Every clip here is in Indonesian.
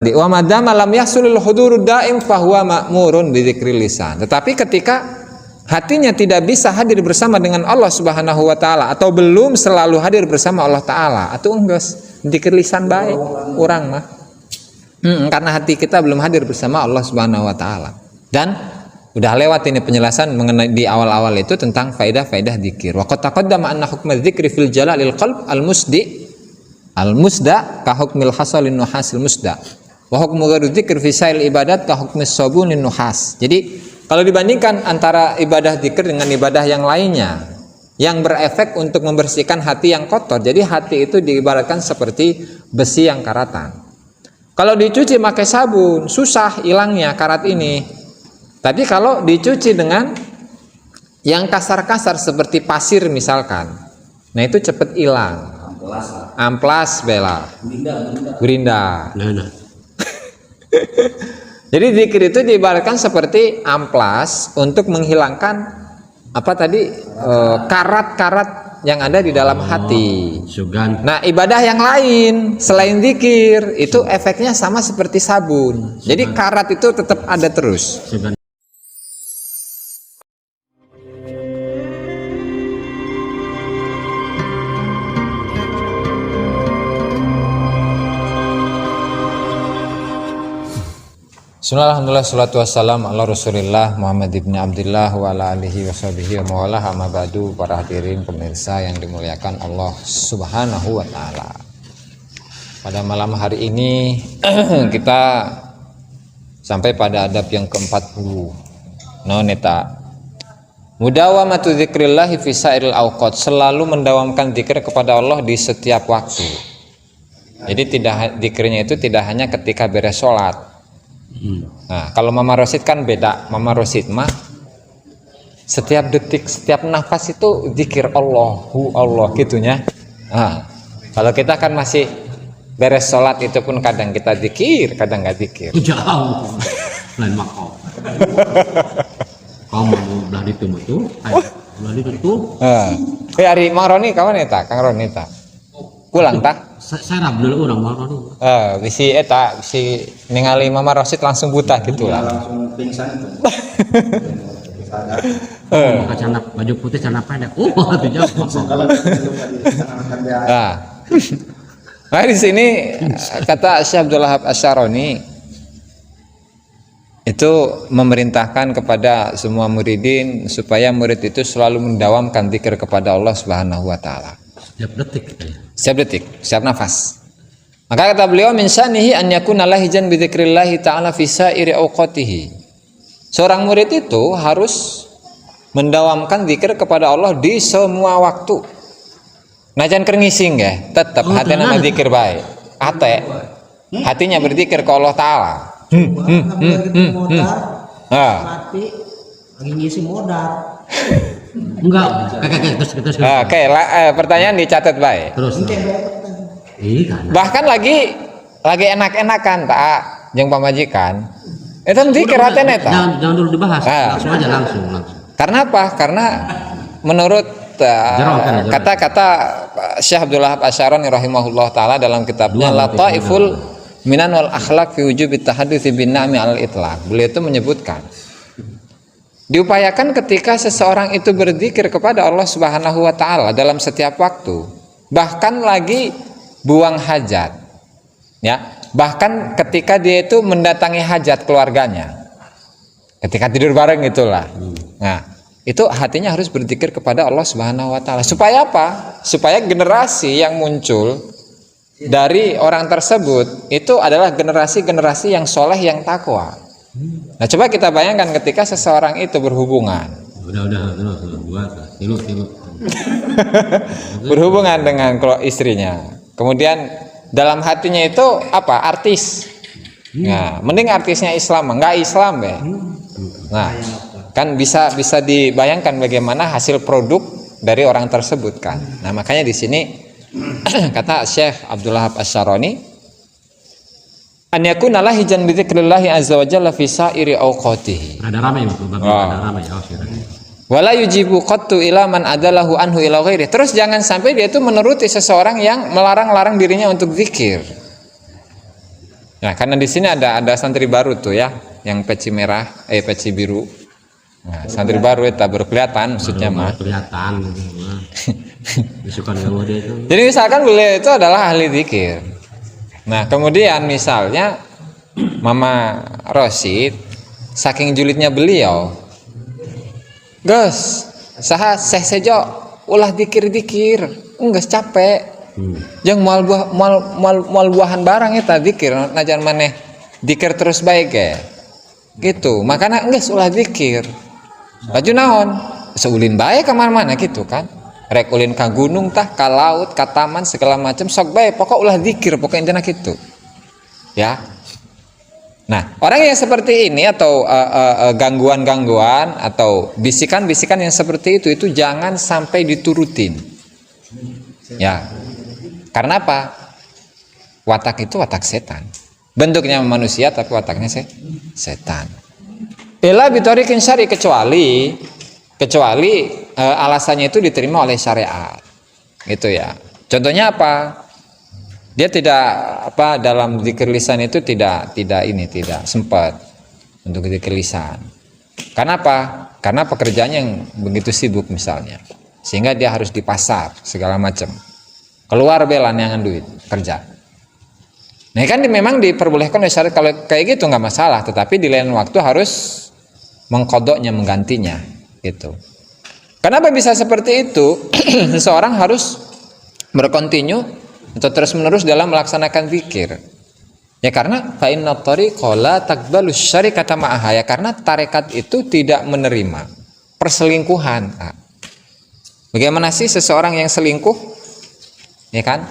Wa madama lam yahsulul hudurud daim fahuwa ma'murun bi dzikril lisan. Tetapi ketika hatinya tidak bisa hadir bersama dengan Allah Subhanahu wa taala atau belum selalu hadir bersama Allah taala, atuh geus dzikir lisan bae urang mah. Karena hati kita belum hadir bersama Allah Subhanahu wa taala. Dan udah lewat ini penjelasan mengenai di awal-awal itu tentang faedah-faedah dzikir. Wa qad taqaddama anna hukma dzikri fil jalalil qalb al-musda ka hukmil hasalin nuhasil musda. Wa hukmu ghairu dzikr fi sa'il ibadat ka hukmis sabunin nuhas. Jadi kalau dibandingkan antara ibadah dzikir dengan ibadah yang lainnya yang berefek untuk membersihkan hati yang kotor, jadi hati itu diibaratkan seperti besi yang karatan. Kalau dicuci pakai sabun susah hilangnya karat ini. Tapi kalau dicuci dengan yang kasar-kasar seperti pasir misalkan, nah itu cepat hilang. Amplas bela. Gurinda. Jadi zikir itu diibaratkan seperti amplas untuk menghilangkan apa tadi karat-karat yang ada di dalam hati. Nah, ibadah yang lain selain zikir itu efeknya sama seperti sabun. Jadi karat itu tetap ada terus. Bismillahirrahmanirrahim. Salatu wassalam ala Rasulillah Muhammad ibn Abdullah wa ala alihi wa sahbihi wa mawalah, amma ba'du. Para hadirin pemirsa yang dimuliakan Allah Subhanahu wa taala. Pada malam hari ini kita sampai pada adab yang ke-40. Noneta. Mudawamatu dzikrillah fi sa'iril awqat, selalu mendawamkan zikir kepada Allah di setiap waktu. Jadi zikirnya itu tidak hanya ketika beres sholat. Nah, kalau Mama Rosid kan beda. Mama Rosid mah setiap detik, setiap nafas itu zikir Allahu Allah gitunya. Nah, kalau kita kan masih beres sholat itu pun kadang kita zikir, kadang nggak zikir. Jauh, lain makau. Kamu belah itu betul, belah itu. Hari Maroni kawan eta, Kang Ronita. Pulang tak? Sarap dulu orang Maroni. Bisi eta, bisi ningali Mama Rosid langsung buta gitu lah. Langsung pingsan itu. Maka celana baju putih celana pendek. Itu jauh. Nah, di sini kata Syekh Abdul Wahab Asy-Syaroni itu memerintahkan kepada semua muridin supaya murid itu selalu mendawamkan zikir kepada Allah Subhanahu wa taala. Setiap detik gitu ya. Setiap detik, setiap nafas. Maka kata beliau, min syanihi an yakuna lahijan bi dzikrillah ta'ala fi sa'iri awqatihi. Seorang murid itu harus mendawamkan zikir kepada Allah di semua waktu. Najan keur ngising ya, tetap hati nama zikir baik. Hatinya berzikir ke Allah taala. Mati lagi ngisi modal. Enggak, terus. Oke, pertanyaan dicatat baik. Terus. Bahkan lagi enak-enakan tak jeung pamajikan. Eta zikir hatena eta. Jangan dulu dibahas. Langsung aja langsung. Karena apa? Karena menurut kata-kata Syekh Abdul Wahab Asy-Syaroni rahimahullah taala dalam kitabnya Lataiful Minan wal Akhlaq fi Wujub At-Tahadduts bin Na'mi 'alal Itlaq. Beliau itu menyebutkan diupayakan ketika seseorang itu berzikir kepada Allah Subhanahu wa taala dalam setiap waktu, bahkan lagi buang hajat. Ya, bahkan ketika dia itu mendatangi hajat keluarganya. Ketika tidur bareng itulah. Nah, itu hatinya harus berzikir kepada Allah Subhanahu wa taala. Supaya apa? Supaya generasi yang muncul dari orang tersebut itu adalah generasi-generasi yang soleh, yang takwa. Nah, coba kita bayangkan ketika seseorang itu berhubungan. Berhubungan dengan istrinya. Kemudian dalam hatinya itu apa? Artis. Nah, mending artisnya Islam, enggak Islam ya. Nah, kan bisa dibayangkan bagaimana hasil produk dari orang tersebut kan. Nah, makanya di sini kata Syekh Abdul Wahab Asy-Syaroni, an yakuna lahijan bi dzikrillah azza wa jalla fi sa'iri awqatihi. Ada ramai Bapak, ada ramai. Wala yujibu qattu ila man adalahu anhu ila ghairi. Terus jangan sampai dia itu menuruti seseorang yang melarang-larang dirinya untuk zikir. Nah, karena di sini ada santri baru tuh ya, yang peci merah, peci biru. Nah, santri baru itu baru kelihatan maksudnya mah. Kelihatan gitu. Disukan ganggu dia itu. Jadi misalkan beliau itu adalah ahli zikir. Nah, kemudian misalnya Mama Rosid saking julidnya beliau, Gus, saha Syekh Sejo ulah dikir-dikir, enggak capek. Jeung moal buahan barang eta dikir najan maneh dikir terus baik ya. Gitu. Makanya geus ulah dikir. Baju naon? Seulin bae ka mana-mana gitu kan. Rek ulin ka gunung tah, ka laut, ka taman segala macam sok bae pokok ulah dikir pokok intina kitu. Ya. Nah, orang yang seperti ini atau gangguan-gangguan atau bisikan-bisikan yang seperti itu jangan sampai diturutin. Ya. Karena apa? Watak itu watak setan. Bentuknya manusia tapi wataknya setan. Ila bitorikin syari kecuali alasannya itu diterima oleh syariat. Gitu ya. Contohnya apa? Dia tidak dalam zikir lisan itu tidak sempat untuk zikir lisan. Karena apa? Karena pekerjaannya yang begitu sibuk misalnya. Sehingga dia harus di pasar segala macam. Keluar belan yang duit kerja. Nah kan memang diperbolehkan oleh syariat kalau kayak gitu nggak masalah, tetapi di lain waktu harus mengkodoknya, menggantinya gitu. Kenapa bisa seperti itu? Seseorang harus berkontinu atau terus menerus dalam melaksanakan zikir. Ya karena fa inna tariqa la taqbalu syarikata ma'aha, ya karena tarekat itu tidak menerima perselingkuhan. Nah, bagaimana sih seseorang yang selingkuh? Ya kan?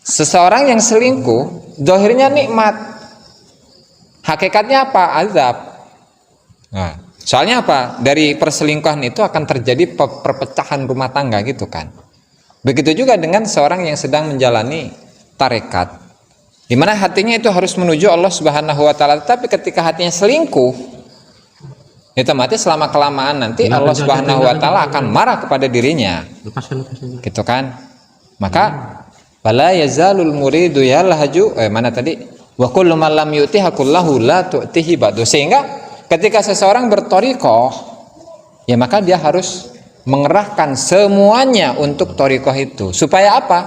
Seseorang yang selingkuh, dohirnya nikmat, hakikatnya apa? Azab. Nah, soalnya apa? Dari perselingkuhan itu akan terjadi perpecahan rumah tangga gitu kan. Begitu juga dengan seorang yang sedang menjalani tarekat, di mana hatinya itu harus menuju Allah Subhanahu Wa Taala. Tapi ketika hatinya selingkuh, itu mati selama kelamaan nanti Allah Subhanahu Wa Taala akan marah kepada dirinya. Gitu kan? Maka Fala yazalul muridu yalhaju mana tadi? Wa kullu man lam yu'tiha kullahu la tu'tihi ba'du. Sehingga ketika seseorang berthariqah, ya maka dia harus mengerahkan semuanya untuk thariqah itu. Supaya apa?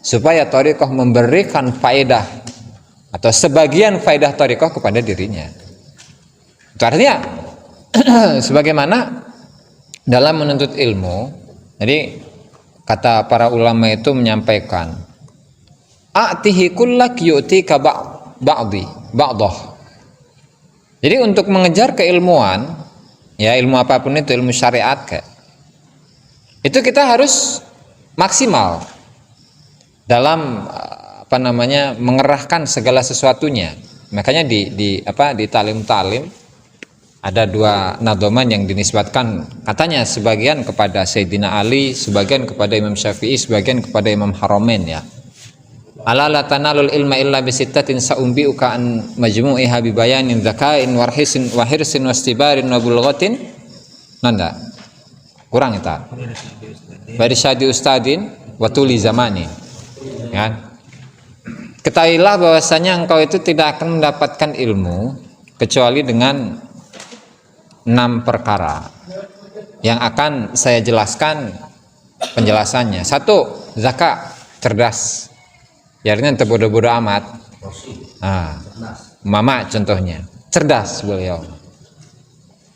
Supaya thariqah memberikan faedah atau sebagian faedah thariqah kepada dirinya. Itu artinya sebagaimana dalam menuntut ilmu, jadi kata para ulama itu menyampaikan, a'tihi kullak yu'tika ba'dah. Jadi untuk mengejar keilmuan, ya ilmu apapun itu, ilmu syariat itu kita harus maksimal dalam mengerahkan segala sesuatunya. Makanya di talim-talim ada dua nadoman yang dinisbatkan, katanya sebagian kepada Sayyidina Ali, sebagian kepada Imam Syafi'i, sebagian kepada Imam Haramain ya. Ala la tanalul ilma illa bisittatin sa'umbi'uka an majmu'iha bi bayanin dzakain warhisin wa hirsin wastibarin wa bulghatin. Nanda. Kurang eta. Barisyadi ustadin wa tuli zamani. Ya. Ketahuilah bahwasanya engkau itu tidak akan mendapatkan ilmu kecuali dengan 6 perkara yang akan saya jelaskan penjelasannya. 1, zakat, cerdas. Ya artinya terbodoh-bodoh amat. Mama contohnya, cerdas beliau.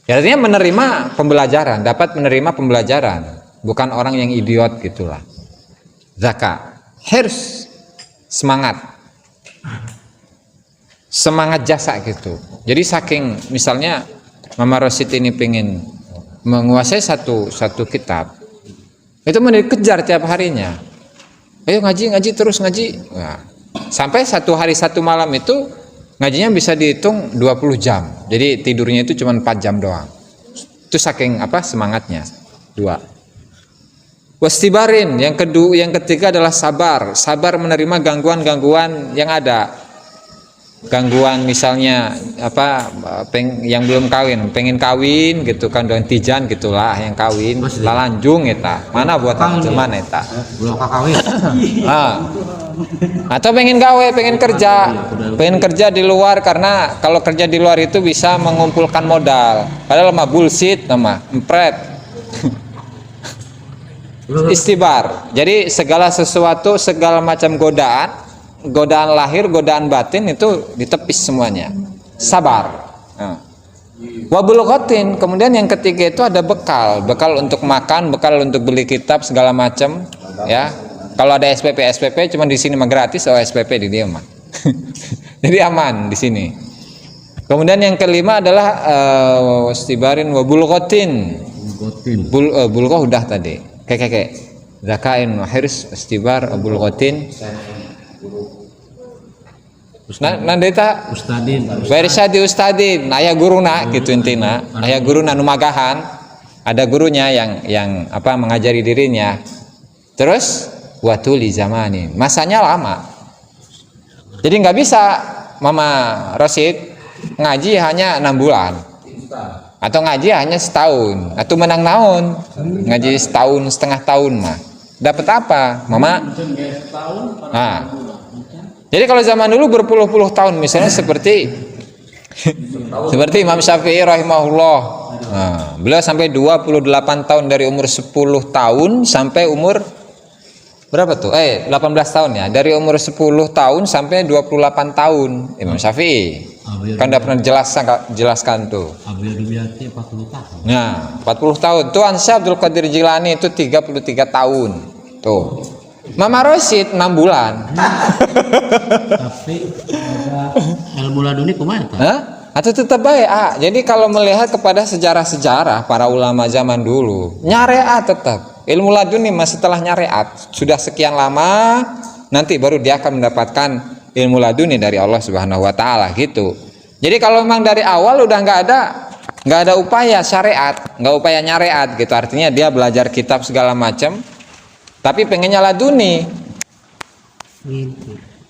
Ya artinya menerima pembelajaran, dapat menerima pembelajaran, bukan orang yang idiot gitulah. Zakat, hirs, semangat jasa gitu. Jadi saking misalnya Mama Rosid ini pengen menguasai satu kitab, itu dikejar tiap harinya. Ayo ngaji terus ngaji. Nah, sampai satu hari satu malam itu ngajinya bisa dihitung 20 jam. Jadi tidurnya itu cuma 4 jam doang. Itu saking semangatnya. 2. Wastibarin, yang ketiga adalah sabar menerima gangguan-gangguan yang ada. Gangguan misalnya yang belum kawin, pengen kawin gitu kan, dengan tijan gitulah yang kawin lalanjung eta mana buat zaman eta belum kawin Atau pengen gawe, pengen kerja di luar, karena kalau kerja di luar itu bisa mengumpulkan modal. Padahal mah bullshit, nama empret. Istibar. Jadi segala sesuatu, segala macam godaan lahir, godaan batin itu ditepis semuanya. Sabar. Nah. Wabul qotin. Kemudian yang ketiga itu ada bekal untuk makan, bekal untuk beli kitab segala macam, ya. Kalau ada SPP cuma di sini mah gratis, SPP di dia mah. Jadi aman di sini. Kemudian yang kelima adalah istibarin wabul qotin. Bulqah udah tadi. Kayak zakain hirs istibar wabul qotin. Nandeta ustadin ayah guruna gitu intina, ayah guruna numagahan, ada gurunya yang mengajari dirinya. Terus watuli zamani, masanya lama, jadi nggak bisa Mama Rosid ngaji hanya 6 bulan atau ngaji hanya setahun atau menang naon, ngaji setahun setengah tahun mah dapat apa Mama? Nah, jadi kalau zaman dulu berpuluh-puluh tahun, misalnya seperti Imam Syafi'i rahimahullah. Nah, beliau sampai 28 tahun, dari umur 10 tahun sampai umur berapa tuh? 18 tahun ya. Dari umur 10 tahun sampai 28 tahun Imam Syafi'i. Kan udah pernah jelaskan tuh. Abiyadubiyati 40 tahun. Nah, 40 tahun. Tuan Syekh Abdul Qadir Jilani itu 33 tahun. Tuh. Mama Rosid 6 bulan. Tapi ada ilmu laduni kumaha? Atau tetap baik. Jadi kalau melihat kepada sejarah-sejarah para ulama zaman dulu, nyareat tetap. Ilmu laduni mas setelah nyareat sudah sekian lama, nanti baru dia akan mendapatkan ilmu laduni dari Allah Subhanahu wa taala gitu. Jadi kalau memang dari awal udah nggak ada upaya syariat, nggak upaya nyareat gitu. Artinya dia belajar kitab segala macam, tapi pengennya laduni,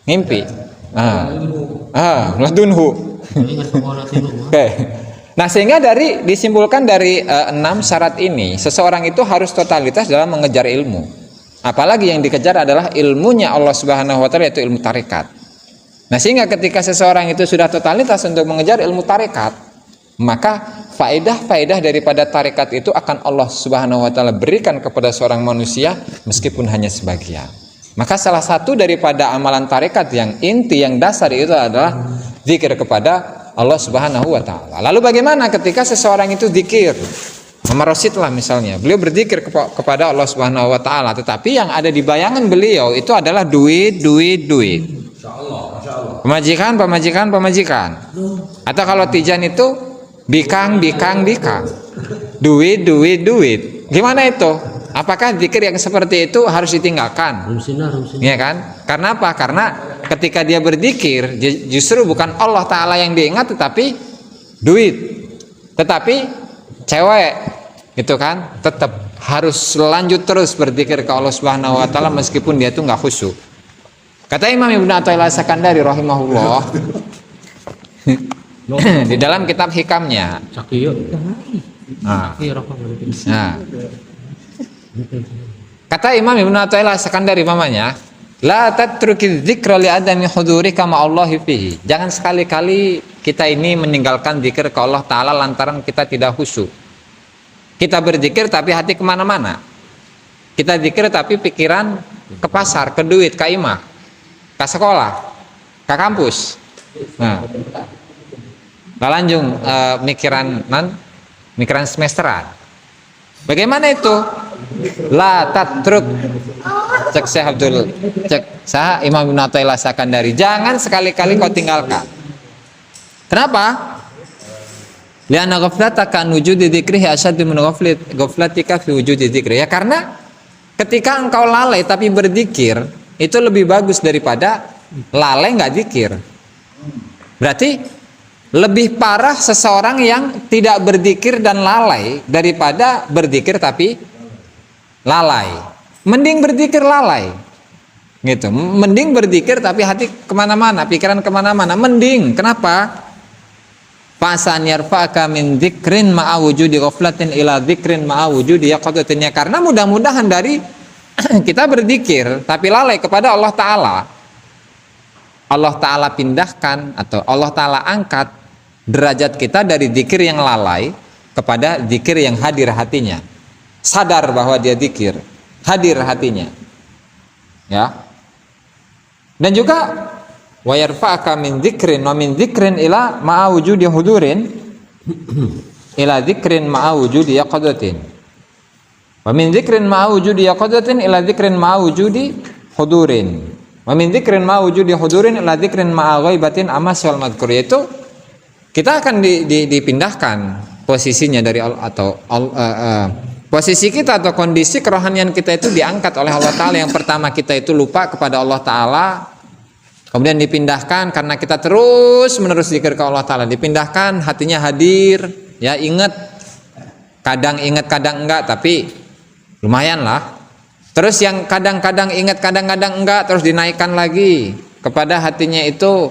ngimpi, ladunhu. Oke. Nah, sehingga disimpulkan dari 6 syarat ini, seseorang itu harus totalitas dalam mengejar ilmu. Apalagi yang dikejar adalah ilmunya Allah Subhanahu wa taala, yaitu ilmu tarekat. Nah, sehingga ketika seseorang itu sudah totalitas untuk mengejar ilmu tarekat, maka faedah-faedah daripada tarekat itu akan Allah Subhanahu wa taala berikan kepada seorang manusia meskipun hanya sebagian. Maka salah satu daripada amalan tarekat yang inti, yang dasar itu adalah zikir kepada Allah Subhanahu wa taala. Lalu bagaimana ketika seseorang itu zikir? Mama Rosid lah misalnya, beliau berzikir kepada Allah Subhanahu wa taala, tetapi yang ada di bayangan beliau itu adalah duit. Pemajikan. Atau kalau tijan itu bikang. Duit. Gimana itu? Apakah zikir yang seperti itu harus ditinggalkan? Iya kan? Karena apa? Karena ketika dia berzikir justru bukan Allah Ta'ala yang diingat, tetapi duit, tetapi cewek gitu kan, tetap harus lanjut terus berzikir ke Allah Subhanahu wa taala meskipun dia itu nggak khusyuk. Kata Imam Ibnu Athaillah Sakandari rahimahullah di dalam kitab hikamnya. Kata Imam Ibnu Athaillah Sakandari mamanya, la tatruki dzikra li adami hudurika ma Allahi fihi. Jangan sekali-kali kita ini meninggalkan zikir ke Allah Ta'ala lantaran kita tidak khusyuk. Kita berzikir tapi hati kemana-mana. Kita zikir tapi pikiran ke pasar, ke duit, ke imah, ke sekolah, ke kampus. Nah, lanjung mikiran semesteran. Bagaimana itu? La tatruk, cek Syekh Imam Ibnu Athaillah Sakandari, jangan sekali-kali kau tinggalkan. Kenapa? Lianna ghaflataka an wujudi dzikrihi asyaddu min ghaflatika fi wujudi dzikri. Ya karena ketika engkau lalai tapi berzikir itu lebih bagus daripada lalai nggak zikir. Berarti lebih parah seseorang yang tidak berzikir dan lalai daripada berzikir tapi lalai. Mending berzikir lalai, gitu. Mending berzikir tapi hati kemana-mana, pikiran kemana-mana. Mending. Kenapa? Fasan yarfa'aka min dzikrin ma'a wujudi ghaflatin ila dzikrin ma'a wujudi yaqadatin. Karena mudah-mudahan dari kita berzikir tapi lalai kepada Allah Ta'ala, Allah Ta'ala pindahkan atau Allah Ta'ala angkat derajat kita dari zikir yang lalai kepada zikir yang hadir hatinya, sadar bahwa dia zikir, hadir hatinya, ya. Dan juga wa yarfa'aka min dzikrin wa min dzikrin ila ma'a wujudi hudurin ila dzikrin ma'a wujudi yaqadatin wa min dzikrin ma'a wujudi yaqadatin ila dzikrin ma'a wujudi hudurin wa min dzikrin ma'a wujudi hudurin ila dzikrin ma'a ghaibatin amas wal madhkur. Yaitu kita akan dipindahkan posisinya dari posisi kita atau kondisi kerohanian kita itu diangkat oleh Allah Ta'ala. Yang pertama kita itu lupa kepada Allah Ta'ala, kemudian dipindahkan karena kita terus menerus zikir ke Allah Ta'ala, dipindahkan hatinya hadir, ya, ingat kadang enggak, tapi lumayan lah. Terus yang kadang-kadang ingat kadang-kadang enggak, terus dinaikkan lagi kepada hatinya itu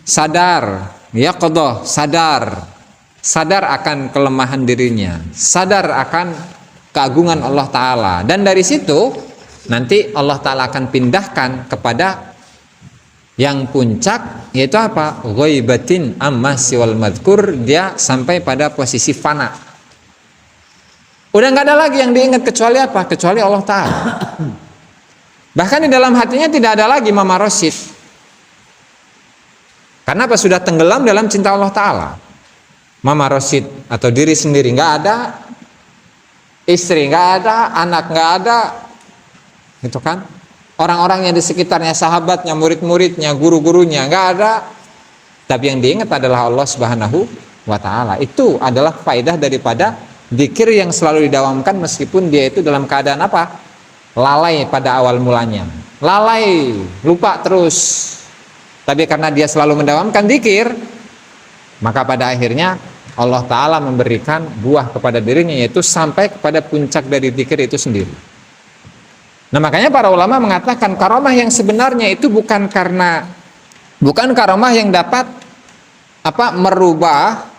sadar, ya qadha, sadar akan kelemahan dirinya, sadar akan keagungan Allah Ta'ala. Dan dari situ nanti Allah Ta'ala akan pindahkan kepada yang puncak, yaitu apa? Ghaibatin amma siwal madhkur. Dia sampai pada posisi fana. Udah nggak ada lagi yang diingat kecuali apa? Kecuali Allah Ta'ala. Bahkan di dalam hatinya tidak ada lagi Mama Rosid. Karena apa? Sudah tenggelam dalam cinta Allah Ta'ala. Mama Rosid atau diri sendiri nggak ada, istri nggak ada, anak nggak ada, gitu kan? Orang-orang yang di sekitarnya, sahabatnya, murid-muridnya, guru-gurunya nggak ada, tapi yang diingat adalah Allah Subhanahu wa Ta'ala. Itu adalah faedah daripada zikir yang selalu didawamkan meskipun dia itu dalam keadaan apa? Lalai pada awal mulanya, lalai, lupa terus. Tapi karena dia selalu mendawamkan zikir, maka pada akhirnya Allah Ta'ala memberikan buah kepada dirinya, yaitu sampai kepada puncak dari zikir itu sendiri. Nah, makanya para ulama mengatakan karomah yang sebenarnya itu bukan karomah yang dapat merubah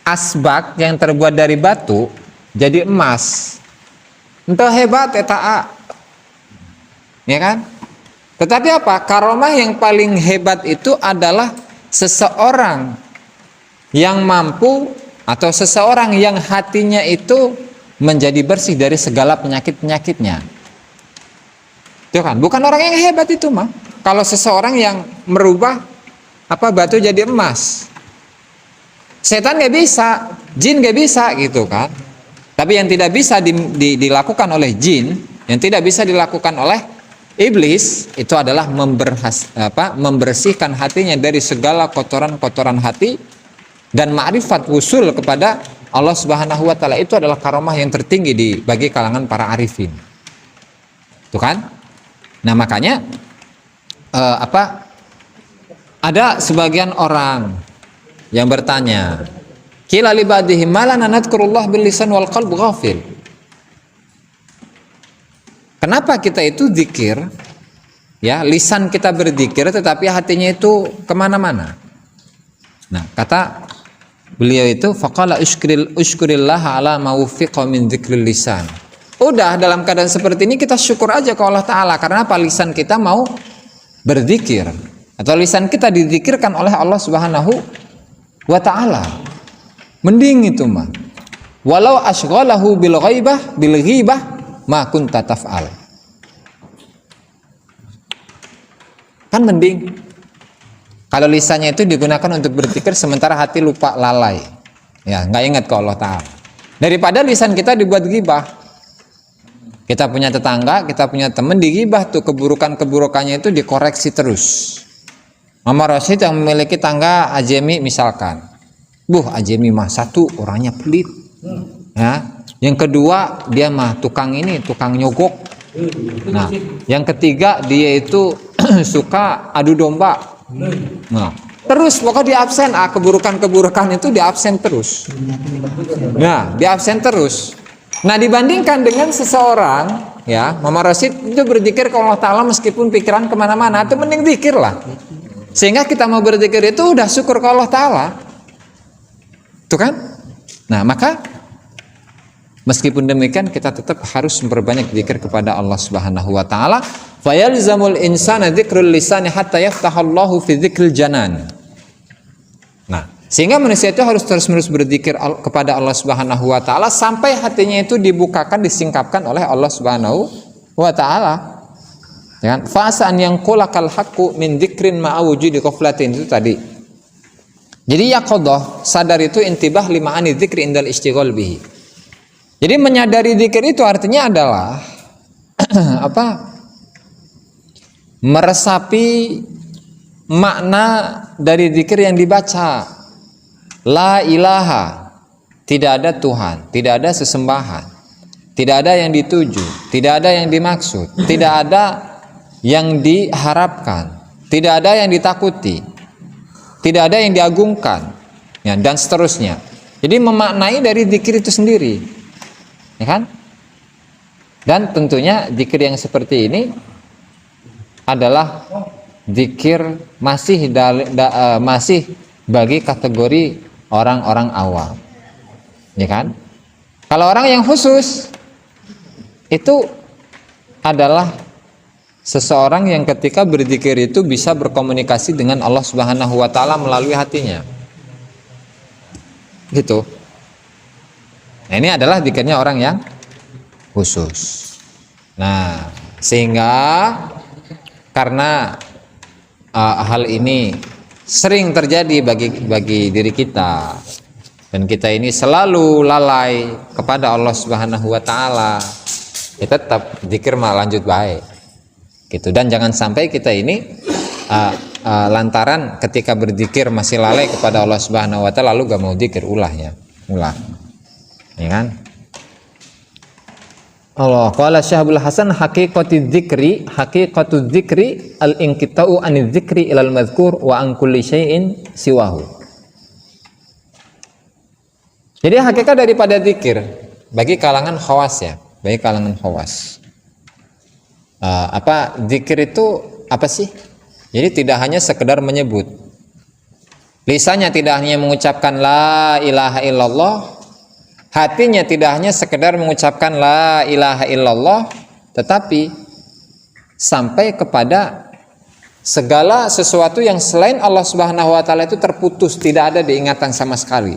asbak yang terbuat dari batu jadi emas. Entah hebat eta, ya kan? Tetapi apa? Karomah yang paling hebat itu adalah seseorang yang mampu atau seseorang yang hatinya itu menjadi bersih dari segala penyakit-penyakitnya. Itu kan, bukan orang yang hebat itu mah. Kalau seseorang yang merubah batu jadi emas, setan nggak bisa, jin nggak bisa, gitu kan. Tapi yang tidak bisa dilakukan oleh jin, yang tidak bisa dilakukan oleh iblis, itu adalah membersihkan hatinya dari segala kotoran-kotoran hati dan ma'rifat wusul kepada Allah Subhanahu wa Ta'ala. Itu adalah karomah yang tertinggi bagi kalangan para arifin. Itu kan? Nah, makanya ada sebagian orang yang bertanya, qila li ba'dihim malana nadhkurullah bil lisan wal qalb ghafil. Kenapa kita itu zikir, ya, lisan kita berzikir tetapi hatinya itu kemana-mana? Nah, kata beliau itu faqala ushkurillah ala ma wufiqa min dzikril lisan. Udah, dalam keadaan seperti ini kita syukur aja ke Allah Ta'ala. Karena apa? Lisan kita mau berzikir, atau lisan kita dizikirkan oleh Allah Subhanahu wa Ta'ala. Mending itu mah, walau ashghalahu bil ghibah ma kunta taf'al. Kan mending kalau lisannya itu digunakan untuk berzikir sementara hati lupa, lalai, ya, nggak ingat ke Allah Ta'ala, daripada lisan kita dibuat ghibah. Kita punya tetangga, kita punya teman, digibah tuh keburukannya itu dikoreksi terus. Mama Rosid yang memiliki tangga Ajemi misalkan, Ajemi mah satu orangnya pelit, ya. Yang kedua dia mah tukang nyogok. Nah, yang ketiga dia itu suka adu domba. Nah, terus pokoknya di absen, keburukan itu di absen terus. Nah, di absen terus. Nah, dibandingkan dengan seseorang, ya, Mama Rosid itu berzikir ke Allah Ta'ala meskipun pikiran kemana-mana, itu mending zikir lah. Sehingga kita mau berzikir itu udah syukur ke Allah Ta'ala. Itu kan? Nah, maka Meskipun demikian kita tetap harus memperbanyak zikir kepada Allah Subhanahu wa taala. Fayalzamul insana dzikrul lisani hatta yaftahallahu fi dzikril janan. Nah, sehingga manusia itu harus terus-menerus berzikir kepada Allah Subhanahu wa taala sampai hatinya itu dibukakan, disingkapkan oleh Allah Subhanahu wa taala. Ya kan? Fa'san yang qulakal haqqu min dzikrin ma'a wujudi ghaflatin itu tadi. Jadi yaqadah, sadar itu intibah lima'ani dzikri indal istighal bihi. Jadi menyadari zikir itu artinya adalah meresapi makna dari zikir yang dibaca. La ilaha, tidak ada Tuhan, tidak ada sesembahan, tidak ada yang dituju, tidak ada yang dimaksud, tidak ada yang diharapkan, tidak ada yang ditakuti, tidak ada yang diagungkan, ya, dan seterusnya. Jadi memaknai dari zikir itu sendiri. Ya kan? Dan tentunya zikir yang seperti ini adalah zikir masih bagi kategori orang-orang awam. Ya kan? Kalau orang yang khusus itu adalah seseorang yang ketika berzikir itu bisa berkomunikasi dengan Allah Subhanahu wa taala melalui hatinya. Gitu. Nah, ini adalah zikirnya orang yang khusus. Nah, sehingga karena hal ini sering terjadi bagi diri kita, dan kita ini selalu lalai kepada Allah Subhanahu wa taala, kita tetap zikir lanjut baik. Gitu. Dan jangan sampai kita ini lantaran ketika berzikir masih lalai kepada Allah Subhanahu wa taala lalu gak mau zikir, ulah. Ya kan? Allah qala Syahbul Hasan haqiqatu dzikri al-inqita'u anidz dzikri ilal mazkur wa an kulli syai'in siwahu. Jadi hakikat daripada zikir bagi kalangan khawas ya, bagi kalangan khawas. Zikir itu apa sih? Jadi tidak hanya sekedar menyebut. Lisannya tidak hanya mengucapkan la ilaha illallah, hatinya tidak hanya sekedar mengucapkan la ilaha illallah, tetapi sampai kepada segala sesuatu yang selain Allah Subhanahu wa taala itu terputus, tidak ada diingatan sama sekali.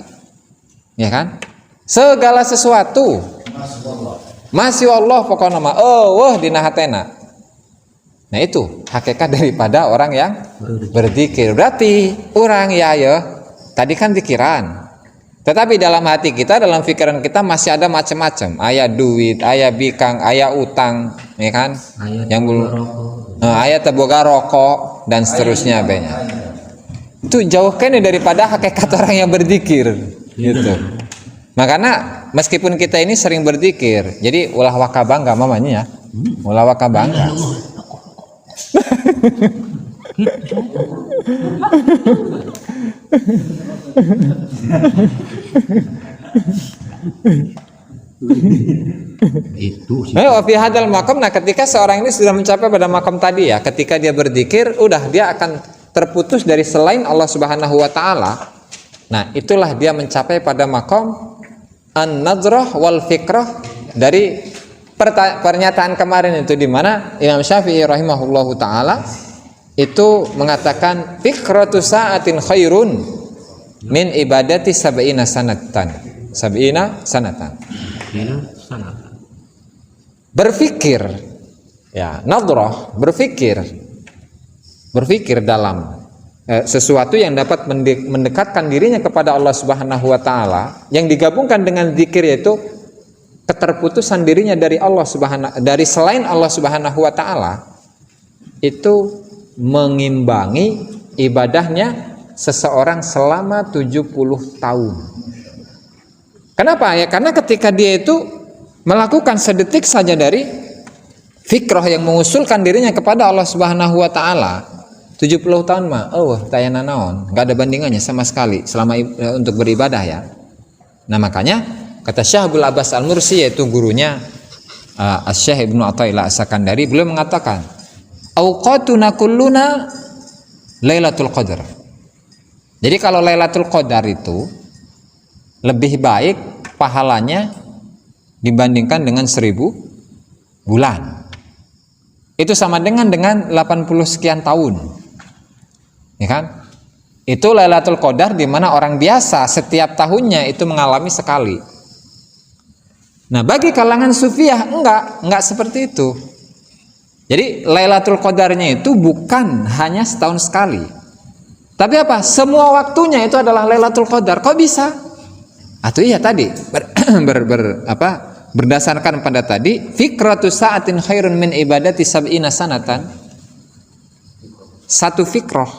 Ya kan? Segala sesuatu masih Allah pokoknya dina hatena. Nah, itu hakikat daripada orang yang berzikir. Berarti orang ya tadi kan zikiran. Tetapi dalam hati kita, dalam pikiran kita masih ada macam-macam. Aya duit, aya bikang, aya utang, ya kan? Yang belum, aya teboga rokok dan seterusnya banyak. Itu jauhkan daripada hakikat orang yang berzikir, gitu. Makanya meskipun kita ini sering berzikir, jadi ulah waka bangga mamanya ya, ulah waka bangga. Itu sih. Fi hadal maqam, nah ketika seorang ini sudah mencapai pada makam tadi ya, ketika dia berzikir, udah dia akan terputus dari selain Allah Subhanahu wa taala. Nah, itulah dia mencapai pada makam an-nadrah wal fikrah dari pernyataan kemarin itu, di mana Imam Syafi'i rahimahullahu taala itu mengatakan fikratu sa'atin khairun min ibadati sab'ina sanatan. Berpikir ya, nadrah, berpikir dalam sesuatu yang dapat mendekatkan dirinya kepada Allah Subhanahu wa taala, yang digabungkan dengan zikir, yaitu keterputusan dirinya dari dari selain Allah Subhanahu wa taala, itu mengimbangi ibadahnya seseorang selama 70 tahun. Kenapa ya? Karena ketika dia itu melakukan sedetik saja dari fikrah yang mengusulkan dirinya kepada Allah Subhanahu wa taala, 70 tahun mah tayana naon, enggak ada bandingannya sama sekali selama untuk beribadah ya. Nah, makanya kata Syekh Abdul Abbas Al-Mursi, yaitu gurunya Syekh Ibnu Athaillah As-Sakandari, beliau mengatakan auqatuna kulluna Lailatul Qadar. Jadi kalau Lailatul Qadar itu lebih baik pahalanya dibandingkan dengan 1000 bulan. Itu sama dengan 80 sekian tahun. Ya kan? Itu Lailatul Qadar di mana orang biasa setiap tahunnya itu mengalami sekali. Nah, bagi kalangan sufiah enggak seperti itu. Jadi Lailatul Qadarnya itu bukan hanya setahun sekali. Tapi apa? Semua waktunya itu adalah Lailatul Qadar. Kok bisa? Atau iya tadi berdasarkan pada tadi fikratu sa'atin khairun min ibadati sab'ina sanatan. Satu fikroh,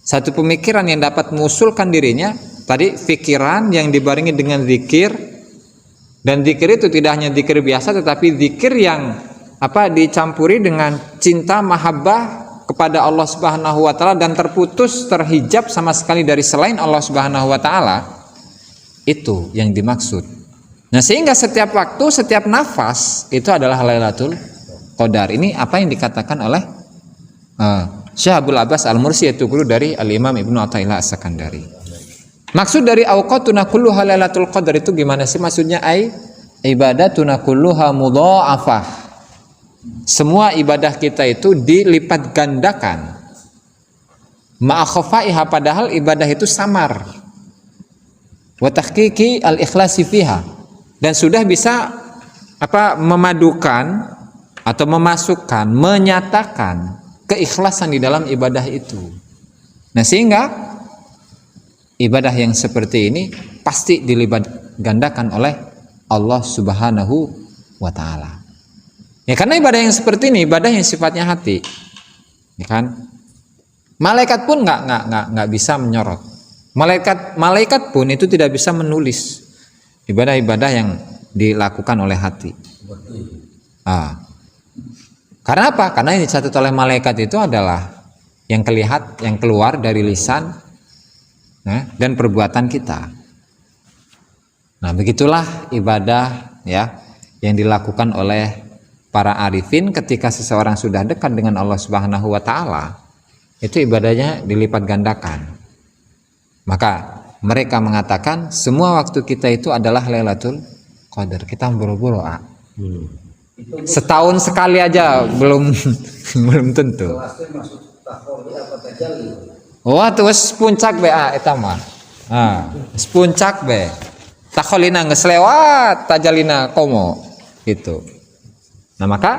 satu pemikiran yang dapat mengusulkan dirinya tadi pikiran yang dibarengi dengan zikir, dan zikir itu tidak hanya zikir biasa tetapi zikir yang dicampuri dengan cinta mahabbah kepada Allah Subhanahu wa taala dan terhijab sama sekali dari selain Allah Subhanahu wa taala. Itu yang dimaksud. Nah, sehingga setiap waktu, setiap nafas itu adalah Lailatul Qadar. Ini apa yang dikatakan oleh Syekh Abdul Abbas Al-Mursi, yaitu guru dari Al-Imam Ibnu Athaillah As-Sakandari. Maksud dari awqatuna kulluha Lailatul Qadar itu gimana sih maksudnya? Ibadatuna kulluha mudha'afah. Semua ibadah kita itu dilipat gandakan. Ma'akhafaiha, padahal ibadah itu samar. Wa tahqiqi al-ikhlasi fiha, dan sudah bisa memadukan atau memasukkan, menyatakan keikhlasan di dalam ibadah itu. Nah, sehingga ibadah yang seperti ini pasti dilipat gandakan oleh Allah Subhanahu wa taala. Ya, karena ibadah yang seperti ini ibadah yang sifatnya hati, ya kan? Malaikat pun nggak bisa menyorot. Malaikat pun itu tidak bisa menulis ibadah-ibadah yang dilakukan oleh hati. Karena apa? Karena yang dicatat oleh malaikat itu adalah yang keluar dari lisan dan perbuatan kita. Nah, begitulah ibadah ya yang dilakukan oleh para arifin ketika seseorang sudah dekat dengan Allah Subhanahu wa taala, itu ibadahnya dilipat gandakan. Maka mereka mengatakan semua waktu kita itu adalah Lailatul Qadar. Kita buru-buru, setahun sekali aja belum tentu. Wah, terus puncak be eta mah. Puncak be. Takholina geus lewat, tajalina komo gitu. Nah, maka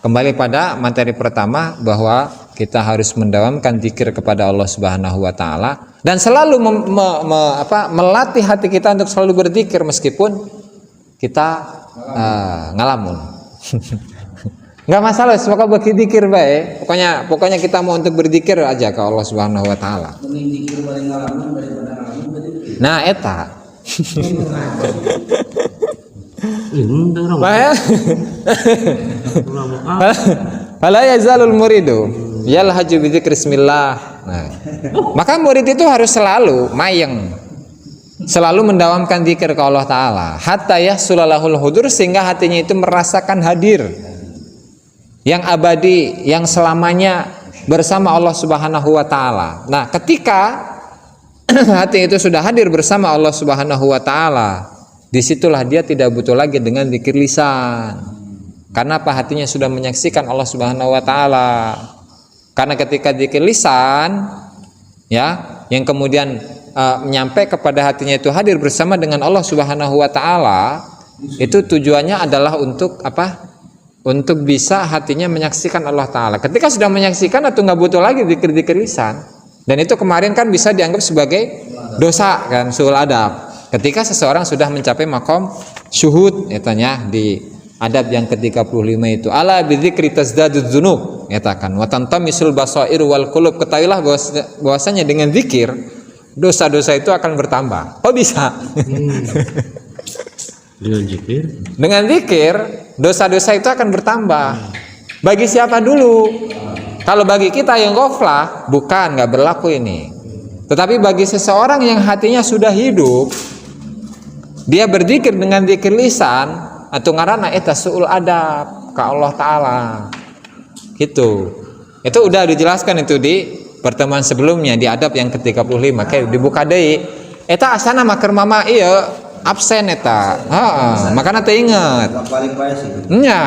kembali pada materi pertama bahwa kita harus mendawamkan zikir kepada Allah Subhanahu wa taala dan selalu melatih hati kita untuk selalu berzikir meskipun kita ngalamun. Enggak masalah, semoga berzikir baik. Pokoknya kita mau untuk berzikir aja ke Allah Subhanahu wa taala. Nah, eta. Fala yazalul muridu yalhaju bi dzikri bismillah. Nah, maka murid itu harus selalu mayeng, selalu mendawamkan zikir ke Allah taala hatta yahsulalahul hudur, sehingga hatinya itu merasakan hadir yang abadi, yang selamanya bersama Allah Subhanahu wa taala. Nah, ketika hati itu sudah hadir bersama Allah Subhanahu wa taala, disitulah dia tidak butuh lagi dengan zikir lisan. Karena apa? Hatinya sudah menyaksikan Allah Subhanahu wa taala. Karena ketika zikir lisan ya, yang kemudian menyampai kepada hatinya itu hadir bersama dengan Allah Subhanahu wa taala, itu tujuannya adalah untuk apa? Untuk bisa hatinya menyaksikan Allah taala. Ketika sudah menyaksikan atau nggak butuh lagi zikir-zikir lisan. Dan itu kemarin kan bisa dianggap sebagai dosa kan, suul adab. Ketika seseorang sudah mencapai makom syuhud, katanya di adab yang ke-35 itu, ala bidzikri tazdadudz dzunub, katakan wa tantamisul basair wal qulub, ketahuilah bahwasanya dengan zikir dosa-dosa itu akan bertambah. Oh, bisa. Dengan zikir dosa-dosa itu akan bertambah. Bagi siapa dulu? Kalau bagi kita yang ghaflah, bukan, nggak berlaku ini. Tetapi bagi seseorang yang hatinya sudah hidup, dia berzikir dengan zikir lisan atau ngarana eta suul adab ke Allah taala. Gitu. Itu udah dijelaskan itu di pertemuan sebelumnya di adab yang ke-35. Kayak dibuka deui. Eta asana maker mama ieu absen eta. Makana teu inget. balik bae sih. Nya,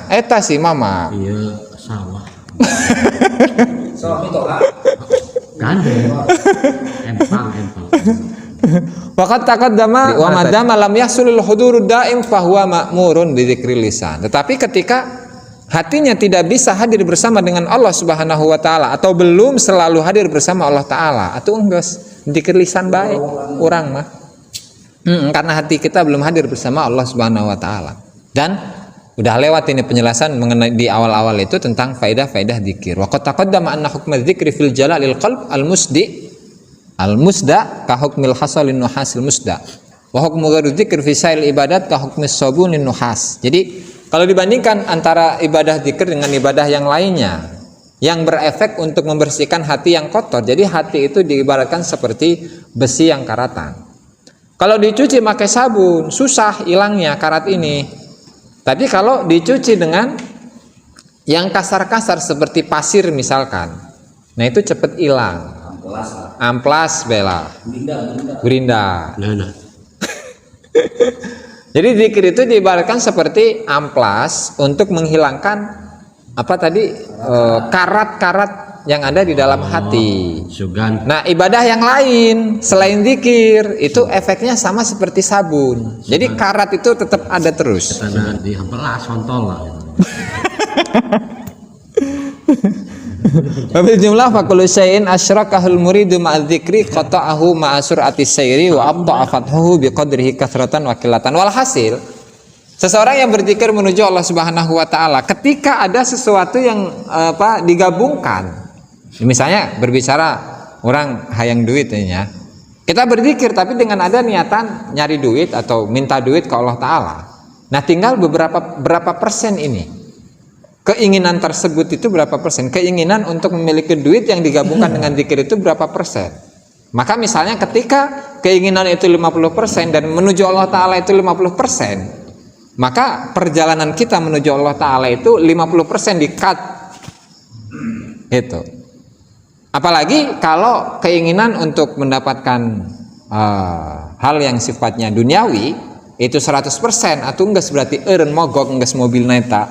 eta sih mama. Iya sawah So itu gandeng empang Waqad taqaddama wa madama lam yahsulul hudurud daim fahuwa ma'murun bi dzikril lisan. Tetapi ketika hatinya tidak bisa hadir bersama dengan Allah Subhanahu wa taala atau belum selalu hadir bersama Allah taala, atuh geus dzikir lisan bae urang mah. Karena hati kita belum hadir bersama Allah Subhanahu wa taala. Dan udah lewat ini penjelasan mengenai di awal-awal itu tentang faedah-faedah dzikir. Wa qad taqaddama anna hukma dzikri fil jalalil qalb al-musda ka hukmil hasalin nuhasil musda wa hukmu ghairu dzikr fi sa'il ibadat ka hukmis sabunin nuhas. Jadi kalau dibandingkan antara ibadah dzikir dengan ibadah yang lainnya yang berefek untuk membersihkan hati yang kotor, jadi hati itu diibaratkan seperti besi yang karatan. Kalau dicuci pakai sabun susah hilangnya karat ini. Tapi kalau dicuci dengan yang kasar-kasar seperti pasir misalkan, nah itu cepat hilang. Amplas bela Gerinda. nah Jadi zikir itu diibaratkan seperti amplas untuk menghilangkan apa tadi karat-karat yang ada di dalam hati. sugan Nah ibadah yang lain selain zikir itu efeknya sama seperti sabun. Jadi karat itu tetap ada terus. karena dihampelas kontol lah Wabil jumlah fakulu syai'in asyrakahul muridu ma'adzikri qata'ahu ma'asur sayri wa abta'a fathuhu biqadrihi kathratan wa qillatan. Walhasil seseorang yang berzikir menuju Allah Subhanahu wa taala ketika ada sesuatu yang digabungkan. Misalnya berbicara orang hayang duit ya. Kita berzikir tapi dengan ada niatan nyari duit atau minta duit ke Allah taala. Nah, tinggal berapa persen ini? Keinginan tersebut itu berapa persen? Keinginan untuk memiliki duit yang digabungkan dengan zikir itu berapa persen? Maka misalnya ketika keinginan itu 50% dan menuju Allah Ta'ala itu 50%, maka perjalanan kita menuju Allah Ta'ala itu 50% di-cut. Itu. Apalagi kalau keinginan untuk mendapatkan hal yang sifatnya duniawi itu 100% atau enggak berarti eureun mogok enggak mobil neta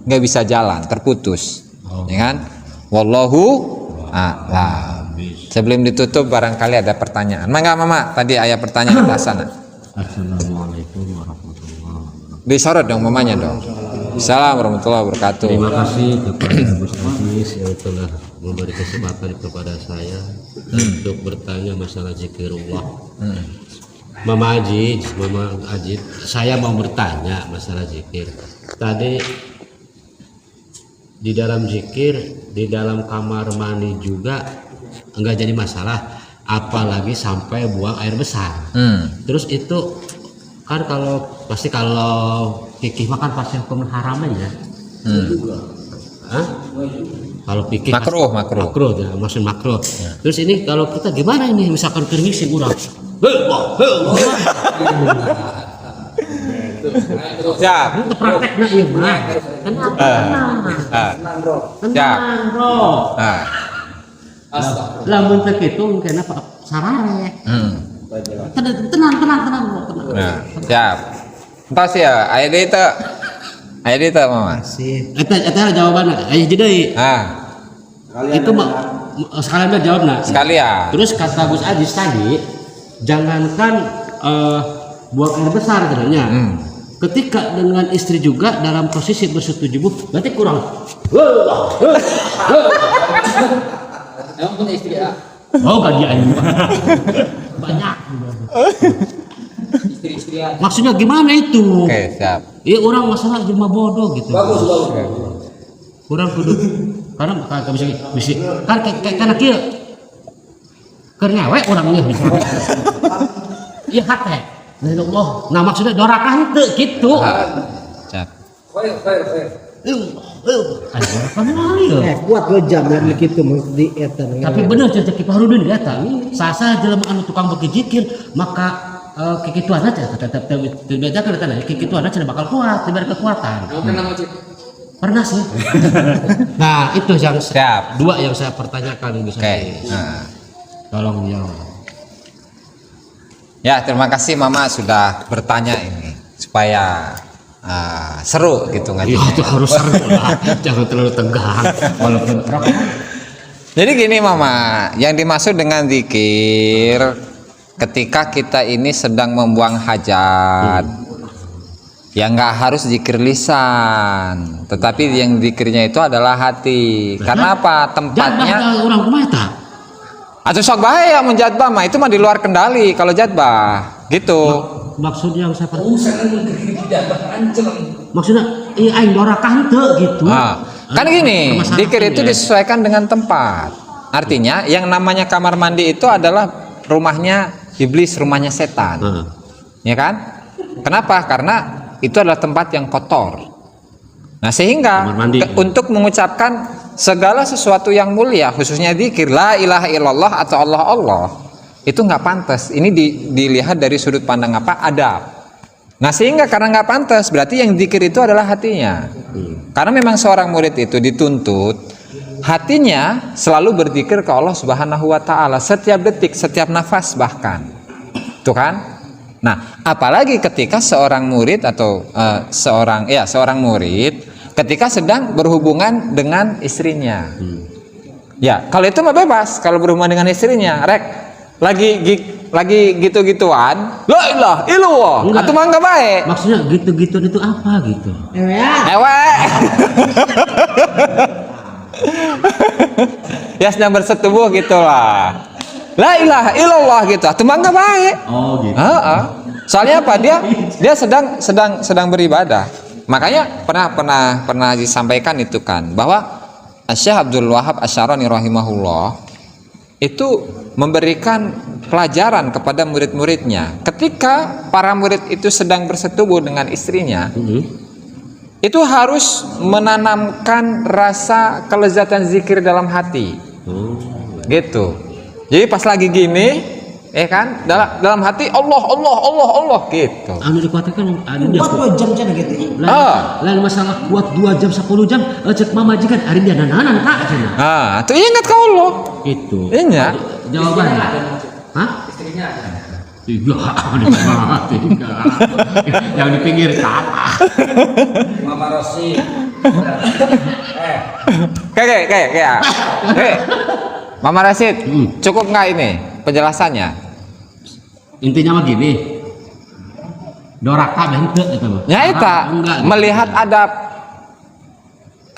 nggak bisa jalan terputus ya kan. Wallahu a'lam. Sebelum ditutup barangkali ada pertanyaan. Mangga mama tadi ayat pertanyaan di sana. Assalamualaikum warahmatullahi wabarakatuh. Disorot dong mamanya dong. Assalamualaikum warahmatullahi wabarakatuh. Terima kasih kepada Gus Aziz yang telah memberi kesempatan kepada saya untuk bertanya masalah zikirullah. Mama Ajid, saya mau bertanya masalah zikir. Tadi di dalam zikir, di dalam kamar mandi juga enggak jadi masalah, apalagi sampai buang air besar. Terus itu kan kalau fikih makan pasti hukum haram aja. Kalau fikih makruh ya, maksud makruh. Ya. Terus ini kalau kita gimana ini misalkan kermisi kurang. Siap. Itu prakteknya iya mah. Tenang bro. Lamun teh kitu mungkin apa sarare. Tenang bro. Nah, siap. Entos ya, aya deui teh mama. Eta jawabanna. Aya deui. Itu sekalian jawabna. Sekalian. Terus kata Gus Aziz tadi, jangankan buang air besar katanya. Ketika dengan istri juga dalam posisi bersetubuh, berarti kurang. Emang punya istri ya? Oh, bagi aing banyak. Istri-istri ya. Maksudnya gimana itu? Oke, siap. Iya, orang masalah jelema bodoh gitu. Bagus. Kurang kudu karena bisa kan karena kieu keur nyawe urangnya bisa. Iya hate. Allah. Nah maksudnya dorakah itu gitu. Siap. Kuat lo jam yang begitu di eta. Tapi bener cerita Ki Fahrudin eta. Sasa jelema anu tukang beki zikir maka kikituan aja tetap berbeda kan eta kikituan aja bakal kuat, diberi kekuatan. Pernah sih. Nah, itu yang Siap. dua yang saya pertanyakan bisa. Oke. Nah. Tolong jawab. Ya, terima kasih Mama sudah bertanya ini supaya seru gitu Ya ngajinya. itu harus seru lah, jangan terlalu tegang. Walaupun Jadi gini Mama, yang dimaksud dengan zikir ketika kita ini sedang membuang hajat, ya nggak harus zikir lisan, tetapi yang zikirnya itu adalah hati. Karena apa? Tempatnya orang kumata. atau sok bahaya menjadbah mah itu mah di luar kendali kalau jadbah gitu. Maksudnya siapa? Maksudnya aing dorakan teu gitu. Kan gini, Masalah zikir itu ya. disesuaikan dengan tempat. Artinya yang namanya kamar mandi itu adalah rumahnya iblis, rumahnya setan. Ya kan? Kenapa? Karena itu adalah tempat yang kotor. Nah, sehingga Kamar mandi. untuk mengucapkan segala sesuatu yang mulia, khususnya zikir la ilaha illallah atau Allah itu nggak pantas. Ini dilihat dari sudut pandang apa? Adab. Nah, sehingga karena nggak pantas, berarti yang zikir itu adalah hatinya. Karena memang seorang murid itu dituntut hatinya selalu berzikir ke Allah Subhanahu wa taala setiap detik, setiap nafas bahkan. Tuh kan? Nah, apalagi ketika seorang murid atau seorang murid ketika sedang berhubungan dengan istrinya. Ya, kalau itu mah bebas, kalau berhubungan dengan istrinya, rek lagi gitu-gituan, la ilaha illallah, Enggak. atuh mah enggak baik. Maksudnya gitu-gitu itu apa gitu? Ewe. Ya sedang bersetubuh gitulah. La ilaha illallah gitu, atuh mah enggak baik. Oh gitu. Soalnya apa? Dia sedang beribadah. Makanya pernah disampaikan itu kan bahwa Syekh Abdul Wahab Asy'arani rahimahullah itu memberikan pelajaran kepada murid-muridnya. Ketika para murid itu sedang bersetubuh dengan istrinya, itu harus menanamkan rasa kelezatan zikir dalam hati. Gitu. Jadi pas lagi gini, kan dalam hati Allah gitu. Anu dikatakan ada dia. Buat 2 jam cenah gitu. Lain masalah kuat 2 jam 10 jam cek mama majikan hari dia nananan Kak cenah. Tuh ingat ke Allah. Gitu. Iya. Jawabannya. Hah? Istrinya Tiga, tiga. Yang di pinggir apa? Mama Rosi. Kayak. Mama Rasid, cukup nggak ini penjelasannya? Intinya mah gini. Doraka bente eta mah. Ya eta Enggak, melihat adab.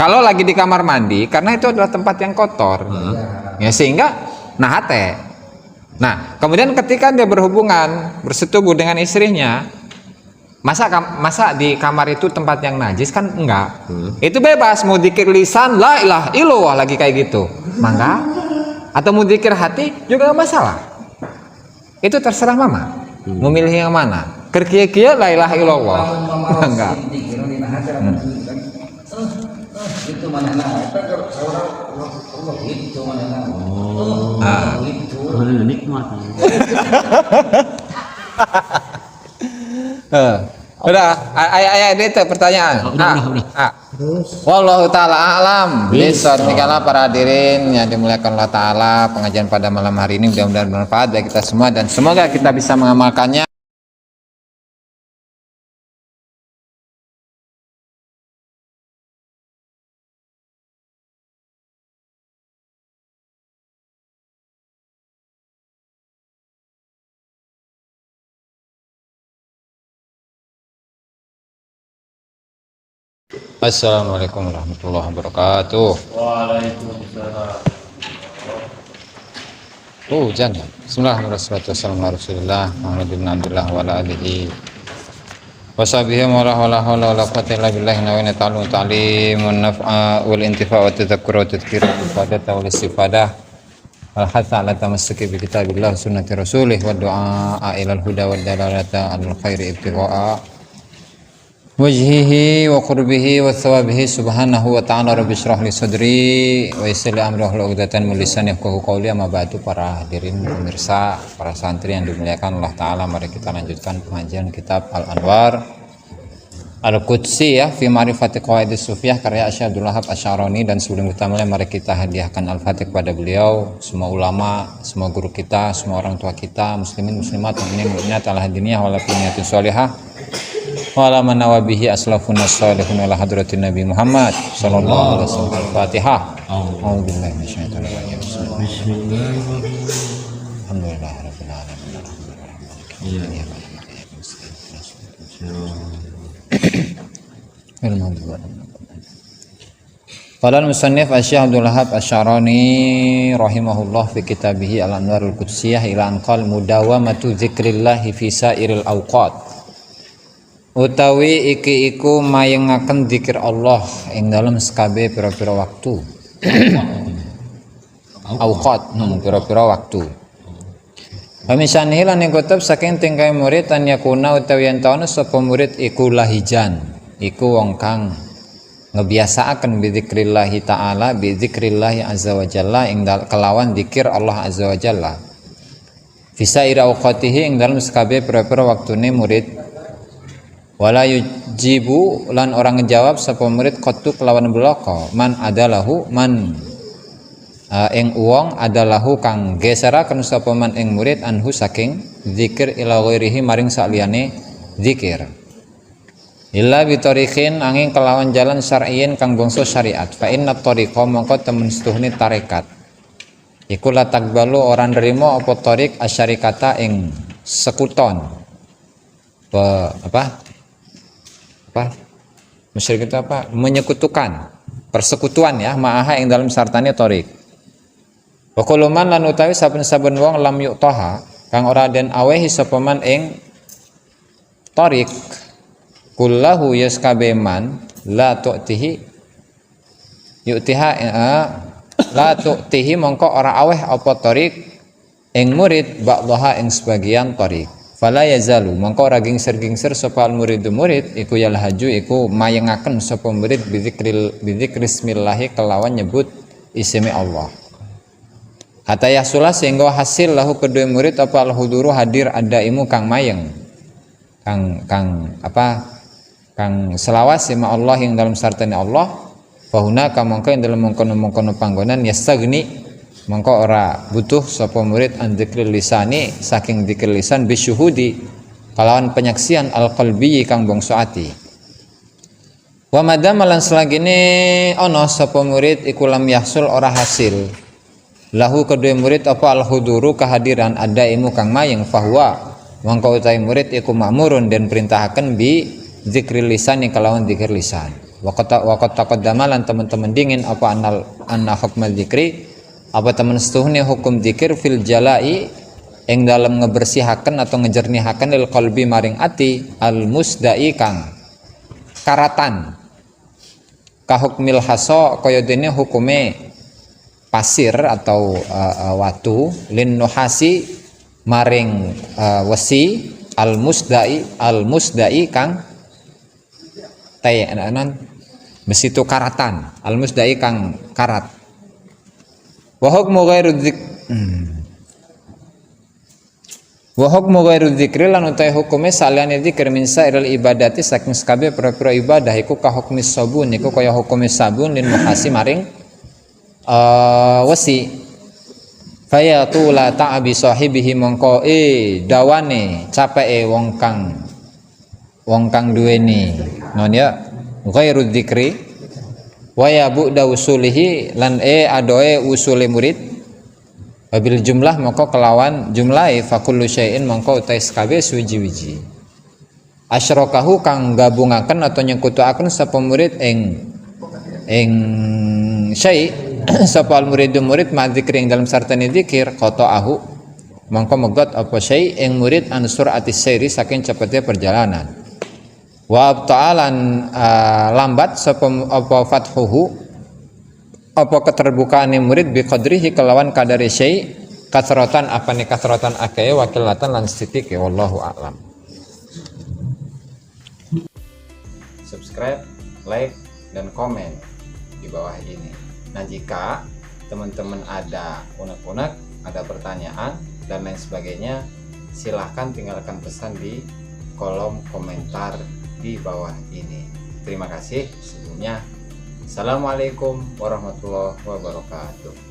Kalau lagi di kamar mandi, karena itu adalah tempat yang kotor, ya sehingga nahate. Nah, kemudian ketika dia berhubungan, bersetubuh dengan istrinya, masa di kamar itu tempat yang najis kan enggak? Itu bebas mau dzikir lisan, la ilaha illallah lagi kayak gitu, mangga. Atau mau dzikir hati juga enggak masalah. Itu terserah mama, memilih yang mana. Kerkia la ilaha illallah, enggak. Itu mana itu mana Nikmat. Udah, ayah itu pertanyaan. Udah. Wallahu taala alam. Bismillah nikahlah para hadirin yang dimuliakan Allah taala, pengajian pada malam hari ini mudah-mudahan bermanfaat bagi kita semua dan semoga kita bisa mengamalkannya. Assalamualaikum warahmatullahi wabarakatuh. Waalaikumsalam. Hujan. Bismillahirrahmanirrahim. Muhammad bin Abdullah wa ala alihi washabihi wa la hawla wa la quwwata illa billahi wa ta'ala ta'limun naf'a wal intifa' wa tadhakkur wa tadhkir ifadata wal istifadah al hatha ala tamassuki bi kitabillah sunnati rasulih wa du'a ila al huda wa dalalata al khairi ibtigha'a wajhihi wa qurbihi wa thawabihi subhanahu wa ta'ala rabbi syrah li sadri wa yassir li amri wahlul 'uqdatam min lisani yafqahu qawli. Amma ba'du, para hadirin pemirsa, para santri yang dimuliakan Allah taala, mari kita lanjutkan pengajian kitab Al-Anwar Al-Qudsi ya fi ma'rifati qawaidis sufiyah karya Syekh Abdul Wahab Asy-Syarani. Dan sebelum kita mulai mari kita hadiahkan Al-Fatih kepada beliau, semua ulama, semua guru kita, semua orang tua kita, muslimin muslimat, mukminin mukminat, ala hadiniyah wala niyatin shalihah wa ala man nawabihi aslafun shalihun ala hadratin Nabi Muhammad sallallahu alaihi wasallam. Al-Fatihah. A'udzubillahi minasyaitonir rajim. Bismillahirrahmanirrahim. Alhamdulillahirabbil alamin. Iya. Qala al-musannif Asy-Syaikh Abdul Wahab Asy-Syarani rahimahullah fi kitabih Al-Anwarul Qudsiyah ila anqal mudawamatu dzikrillah fi sairil awqat. Utawi iki iku mayengaken zikir Allah ing dalem sakabeh pira-pira waktu. Awqat pira-pira waktu. Pamisanhi lan kutab saking tingkai murid an yakuna utawi yen taun sapa murid iku lahijan, iku wong kang ngebiasaaken bizikrillah taala bizikrillah azza wa jalla ing kelawan zikir Allah azza wa jalla. Fisaira awqatihi ing dalem sakabeh pira-pira waktune murid. Wala yujibu lan orang ngejawab sapa murid qattu kelawan bloko man adalahu man ing uwong adalahu kang geseraken sapa man ing murid anhu saking zikir ila ghairihi maring saliyane zikir illa bitariqin angin kelawan jalan syar'iyyin kang bangsa syariat fa inna tariqa mongko temen setuhne tarekat iku la takbalu ora nrimo apa tariq asyarikata ing sekuton apa musyrik itu apa menyekutukan persekutuan ya ma'aha ing dalam sartane tariq. Wa kullu man lan utawi saben-saben wong lam yu'taha kang ora den awehi sapa man ing tariq kullahu yaskabeman la tu'tihi yu'tiha la tu'tihi mongko ora aweh apa tariq ing murid ba'daha ing sebagian tariq. Fala yazalu mongko ora gingser-gingser sapa murid iku yalhaju iku mayengaken sapa murid bizikrismillah kelawan nyebut ismi Allah. Hatta yahsula sehingga hasil lahu kedua murid apa al-huduru hadir adaimu kang mayeng kang selawas sama Allah yang dalam sartane Allah fahuna ka mongko yang dalam mengkono panggonan yastagni mongko ora butuh sapa murid an dzikril lisani saking dzikir lisan bisyuhudi kalawan penyaksian al-qalbi kang bangsa ati. Wa madam lan selagine ana sapa murid iku lam yahsul ora hasil lahu kedua murid apa al-huduru kehadiran adaimu kang mayeng fahuwa mongko utawi murid iku ma'murun dan perintahaken bi dzikril lisani kalawan dzikir lisan. Waqat taqaddama lan teman-teman dingin apa anna hukmal dzikri apa teman setuhne hukum dzikir fil jalai ing dalam ngebersihaken atau ngejernihaken lil qalbi maring ati al musdai kang karatan ka hukmil haso kaya dene hukume pasir atau watu lin nuhasi maring wesi al musdai kang tayanan besi itu karatan al musdai kang karat wa hukmu ghairu dzikri lan utai hukume saliyane dzikir min sairil ibadati saking sakabeh pira-pira ibadah iku ka hukmi sabun iku kaya hukume sabun lin nuhasi maring wasi fayatu la ta'abi sahibihi mongko dawane capeke wong kang duweni non ya ghairu dzikri wa ya bu'da usulihi lan adoe usule murid wabil jumlah mongko kelawan jumlahe fa kullu syai'in mongko utai kabeh suwiji-wiji asyrakahu kang gabungaken atau nyekutuaken sapa murid ing syai' sapa al murid ma dzikri ing dalam sartane dzikir qata'ahu mongko megot apa syai' ing murid an sur'ati sairi saking cepetnya perjalanan wa abta'alan lambat sapa apa fathuhu apa keterbukaane murid bi qadrihi kelawan kadare syai' kasratan apane kasratan akeh wakilatan lan sithik wallahu a'lam. Subscribe, like dan komen di bawah ini. Nah, jika teman-teman ada unek-unek, ada pertanyaan dan lain sebagainya, silahkan tinggalkan pesan di kolom komentar di bawah ini. Terima kasih sebelumnya. Assalamualaikum warahmatullahi wabarakatuh.